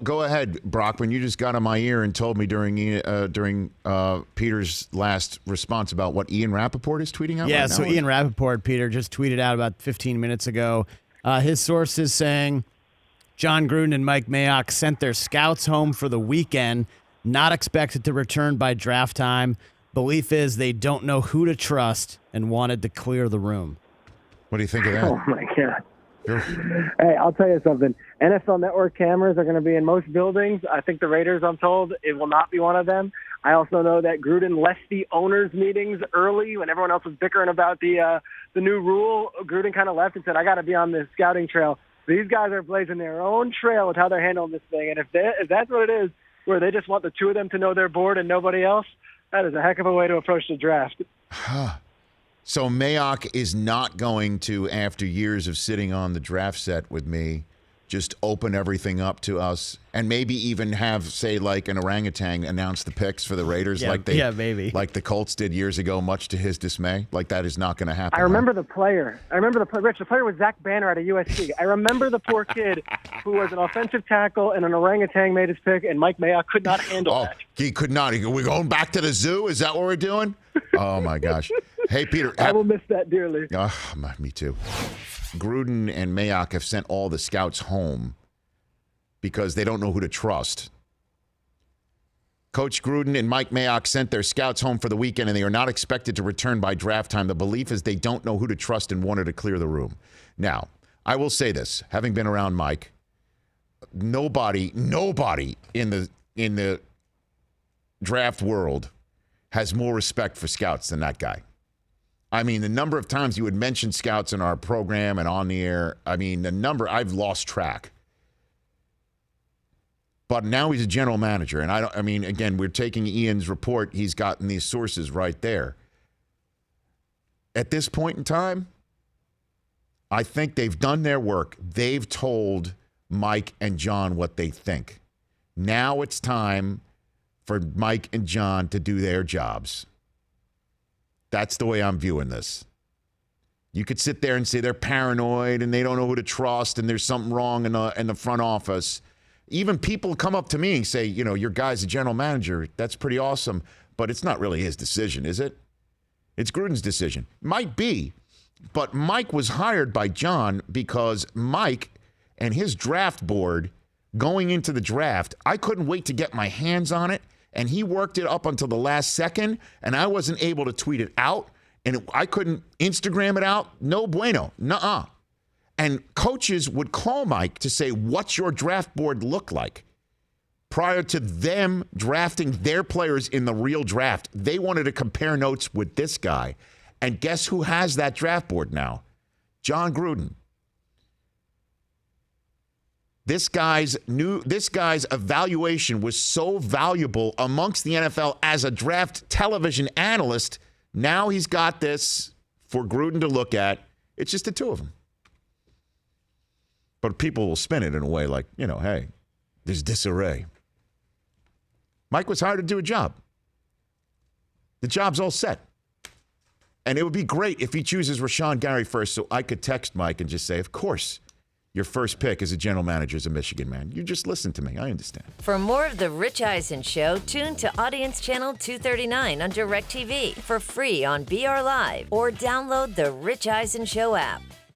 go ahead, Brockman. You just got on my ear and told me during Peter's last response about what Ian Rappaport is tweeting out. Yeah, right so now. Ian Rappaport, Peter, just tweeted out about 15 minutes ago. His source is saying John Gruden and Mike Mayock sent their scouts home for the weekend, not expected to return by draft time. Belief is they don't know who to trust and wanted to clear the room. What do you think of that? Oh, my God. Hey, I'll tell you something. NFL Network cameras are going to be in most buildings. I think the Raiders, I'm told, it will not be one of them. I also know that Gruden left the owners' meetings early when everyone else was bickering about the new rule. Gruden kind of left and said, I got to be on the scouting trail. These guys are blazing their own trail with how they're handling this thing. And if that's what it is, where they just want the two of them to know their board and nobody else, that is a heck of a way to approach the draft. So Mayock is not going to, after years of sitting on the draft set with me, just open everything up to us and maybe even have, say, like an orangutan announce the picks for the Raiders maybe. Like the Colts did years ago, much to his dismay. Like that is not going to happen. I remember the player. Rich, the player was Zach Banner out of USC. I remember the poor kid who was an offensive tackle and an orangutan made his pick, and Mike Mayock could not handle that. He could not. We're going back to the zoo? Is that what we're doing? Oh, my gosh. Hey, Peter. I will miss that dearly. Me too. Gruden and Mayock have sent all the scouts home because they don't know who to trust. Coach Gruden and Mike Mayock sent their scouts home for the weekend, and they are not expected to return by draft time. The belief is they don't know who to trust and wanted to clear the room. Now, I will say this, having been around Mike, nobody in the draft world has more respect for scouts than that guy. I mean, the number of times you would mention scouts in our program and on the air, I mean, the number, I've lost track. But now he's a general manager. And again, we're taking Ian's report. He's gotten these sources right there. At this point in time, I think they've done their work. They've told Mike and John what they think. Now it's time for Mike and John to do their jobs. That's the way I'm viewing this. You could sit there and say they're paranoid and they don't know who to trust and there's something wrong in the front office. Even people come up to me and say, your guy's a general manager. That's pretty awesome. But it's not really his decision, is it? It's Gruden's decision. Might be. But Mike was hired by John because Mike and his draft board going into the draft, I couldn't wait to get my hands on it. And he worked it up until the last second, and I wasn't able to tweet it out, and I couldn't Instagram it out. No bueno. Nuh-uh. And coaches would call Mike to say, what's your draft board look like? Prior to them drafting their players in the real draft, they wanted to compare notes with this guy. And guess who has that draft board now? John Gruden. This guy's evaluation was so valuable amongst the NFL as a draft television analyst. Now he's got this for Gruden to look at. It's just the two of them. But people will spin it in a way like, hey, there's disarray. Mike was hired to do a job. The job's all set. And it would be great if he chooses Rashawn Gary first so I could text Mike and just say, of course, your first pick as a general manager is a Michigan man. You just listen to me. I understand. For more of The Rich Eisen Show, tune to Audience Channel 239 on DirecTV for free on BR Live or download the Rich Eisen Show app.